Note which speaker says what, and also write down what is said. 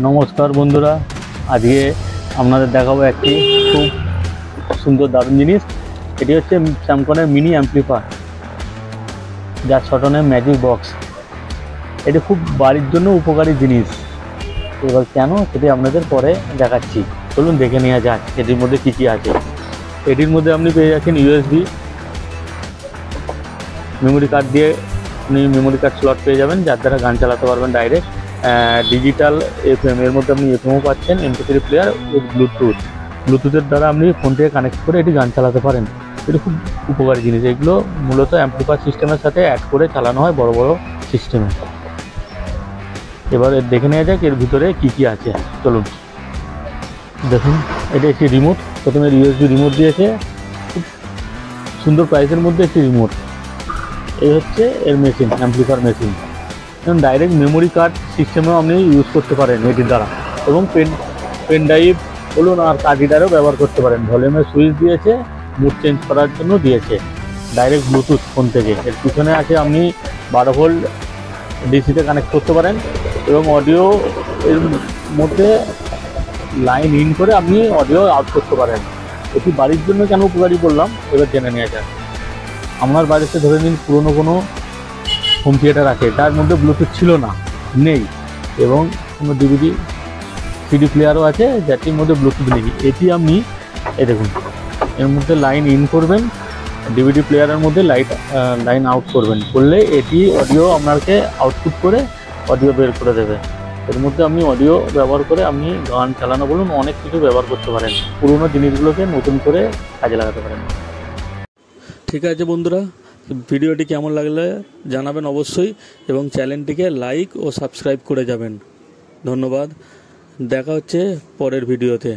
Speaker 1: নমস্কার বন্ধুরা, আজকে আপনাদের দেখাবো একটি খুব সুন্দর দারুণ জিনিস। এটি হচ্ছে স্যামসংয়ের মিনি অ্যাম্পলিফায়ার, যার শটনের ম্যাজিক বক্স। এটি খুব বাড়ির জন্য উপকারী জিনিস। এবার কেন সেটি আপনাদের পরে দেখাচ্ছি, চলুন দেখে নেওয়া যাক এটির মধ্যে কী কী আছে। এটির মধ্যে আপনি পেয়ে যাচ্ছেন ইউএসবি মেমোরি কার্ড দিয়ে, আপনি মেমোরি কার্ড স্লট পেয়ে যাবেন, যার দ্বারা গান চালাতে পারবেন ডাইরেক্ট। ডিজিটাল এফএম, এর মধ্যে আপনি এফএমও পাচ্ছেন, MP3 প্লেয়ার উইথ ব্লুটুথের দ্বারা আপনি ফোন থেকে কানেক্ট করে এটি গান চালাতে পারেন। এটি খুব উপকারী জিনিস। এগুলো মূলত অ্যাম্পলিফায়ার সিস্টেমের সাথে অ্যাড করে চালানো হয় বড় বড় সিস্টেমে। এবার দেখে নেওয়া যাক এর ভিতরে কী কী আছে, চলুন দেখুন। এটা একটি রিমোট, প্রথমে ইউএসবি রিমোট দিয়েছে, খুব সুন্দর প্রাইসের মধ্যে একটি রিমোট। এই হচ্ছে এর মেশিন, অ্যাম্পলিফায়ার মেশিন। এবং ডাইরেক্ট মেমোরি কার্ড সিস্টেমেও আপনি ইউজ করতে পারেন এটির দ্বারা, এবং পেন ড্রাইভ বলুন আর কার্ড রিডারও ব্যবহার করতে পারেন। ভলিউমের সুইচ দিয়েছে, মুড চেঞ্জ করার জন্য দিয়েছে, ডাইরেক্ট ব্লুটুথ ফোন থেকে। এর পিছনে আছে আপনি 12 ভোল্ট ডিসিতে কানেক্ট করতে পারেন, এবং অডিও এর মধ্যে লাইন ইন করে আপনি অডিও আউট করতে পারেন। এটি বাড়ির জন্য কেন উপকারী বললাম, এবার জেনে নেওয়া যাক। আপনার বাড়িতে ধরে নিন পুরনো কোনো হোম থিয়েটার আছে, তার মধ্যে ব্লুটুথ ছিল না, নেই, এবং কোনো ডিভিডি সিডি প্লেয়ারও আছে যাটির মধ্যে ব্লুটুথ নেই। এটি আপনি দেখুন, এর মধ্যে লাইন ইন করবেন, ডিভিডি প্লেয়ারের মধ্যে লাইন আউট করলে এটি অডিও আপনাকে আউটপুট করে অডিও বের করে দেবে। এর মধ্যে আপনি অডিও ব্যবহার করে আপনি গান চালানো বলুন অনেক কিছু ব্যবহার করতে পারেন, পুরনো জিনিসগুলোকে নতুন করে কাজে লাগাতে পারেন। ঠিক আছে বন্ধুরা, ভিডিওটি কেমন লাগলে জানাবেন অবশ্যই, এবং চ্যানেলটিকে লাইক ও সাবস্ক্রাইব করে যাবেন। ধন্যবাদ, দেখা হচ্ছে পরের ভিডিওতে।